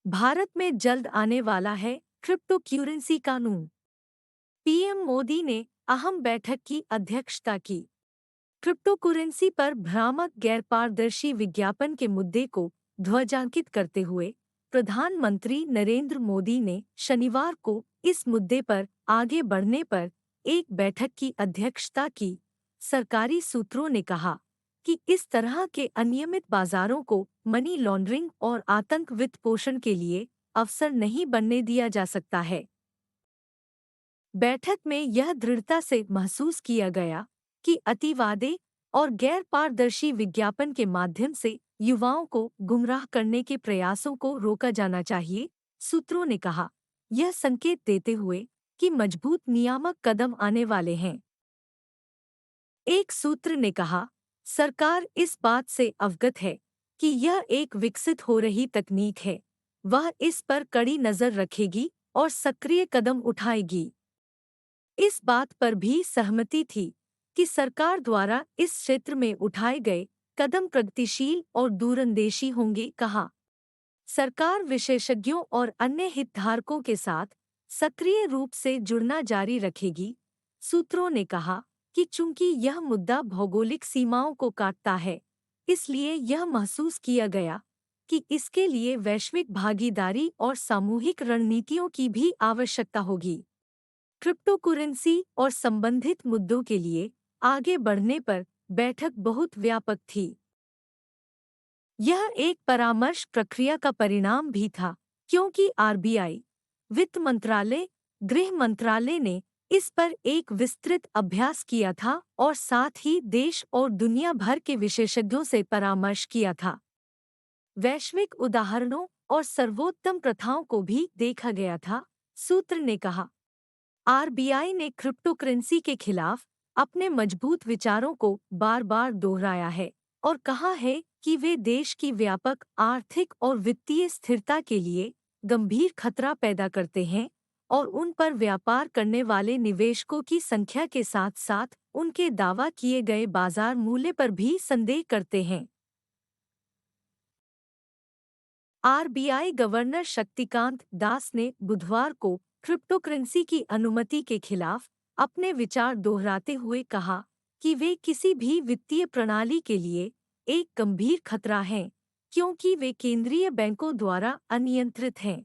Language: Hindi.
भारत में जल्द आने वाला है क्रिप्टो करेंसी कानून। पीएम मोदी ने अहम बैठक की अध्यक्षता की। क्रिप्टो करेंसी पर भ्रामक गैरपारदर्शी विज्ञापन के मुद्दे को ध्वजांकित करते हुए प्रधानमंत्री नरेंद्र मोदी ने शनिवार को इस मुद्दे पर आगे बढ़ने पर एक बैठक की अध्यक्षता की। सरकारी सूत्रों ने कहा कि इस तरह के अनियमित बाजारों को मनी लॉन्ड्रिंग और आतंक वित्त पोषण के लिए अवसर नहीं बनने दिया जा सकता है। बैठक में यह दृढ़ता से महसूस किया गया कि अतिवादी और गैर पारदर्शी विज्ञापन के माध्यम से युवाओं को गुमराह करने के प्रयासों को रोका जाना चाहिए। सूत्रों ने कहा, यह संकेत देते हुए कि मजबूत नियामक कदम आने वाले हैं। एक सूत्र ने कहा, सरकार इस बात से अवगत है कि यह एक विकसित हो रही तकनीक है। वह इस पर कड़ी नजर रखेगी और सक्रिय कदम उठाएगी। इस बात पर भी सहमति थी कि सरकार द्वारा इस क्षेत्र में उठाए गए कदम प्रगतिशील और दूरंदेशी होंगे। कहा, सरकार विशेषज्ञों और अन्य हितधारकों के साथ सक्रिय रूप से जुड़ना जारी रखेगी। सूत्रों ने कहा कि चूंकि यह मुद्दा भौगोलिक सीमाओं को काटता है, इसलिए यह महसूस किया गया कि इसके लिए वैश्विक भागीदारी और सामूहिक रणनीतियों की भी आवश्यकता होगी। क्रिप्टो करेंसी और संबंधित मुद्दों के लिए आगे बढ़ने पर बैठक बहुत व्यापक थी। यह एक परामर्श प्रक्रिया का परिणाम भी था, क्योंकि आरबीआई, वित्त मंत्रालय, गृह मंत्रालय ने इस पर एक विस्तृत अभ्यास किया था और साथ ही देश और दुनिया भर के विशेषज्ञों से परामर्श किया था। वैश्विक उदाहरणों और सर्वोत्तम प्रथाओं को भी देखा गया था। सूत्र ने कहा, आरबीआई ने क्रिप्टो करेंसी के खिलाफ अपने मजबूत विचारों को बार बार दोहराया है और कहा है कि वे देश की व्यापक आर्थिक और वित्तीय स्थिरता के लिए गंभीर खतरा पैदा करते हैं और उन पर व्यापार करने वाले निवेशकों की संख्या के साथ साथ उनके दावा किए गए बाजार मूल्य पर भी संदेह करते हैं। आरबीआई गवर्नर शक्तिकांत दास ने बुधवार को क्रिप्टो करेंसी की अनुमति के खिलाफ अपने विचार दोहराते हुए कहा कि वे किसी भी वित्तीय प्रणाली के लिए एक गंभीर खतरा हैं, क्योंकि वे केंद्रीय बैंकों द्वारा अनियंत्रित हैं।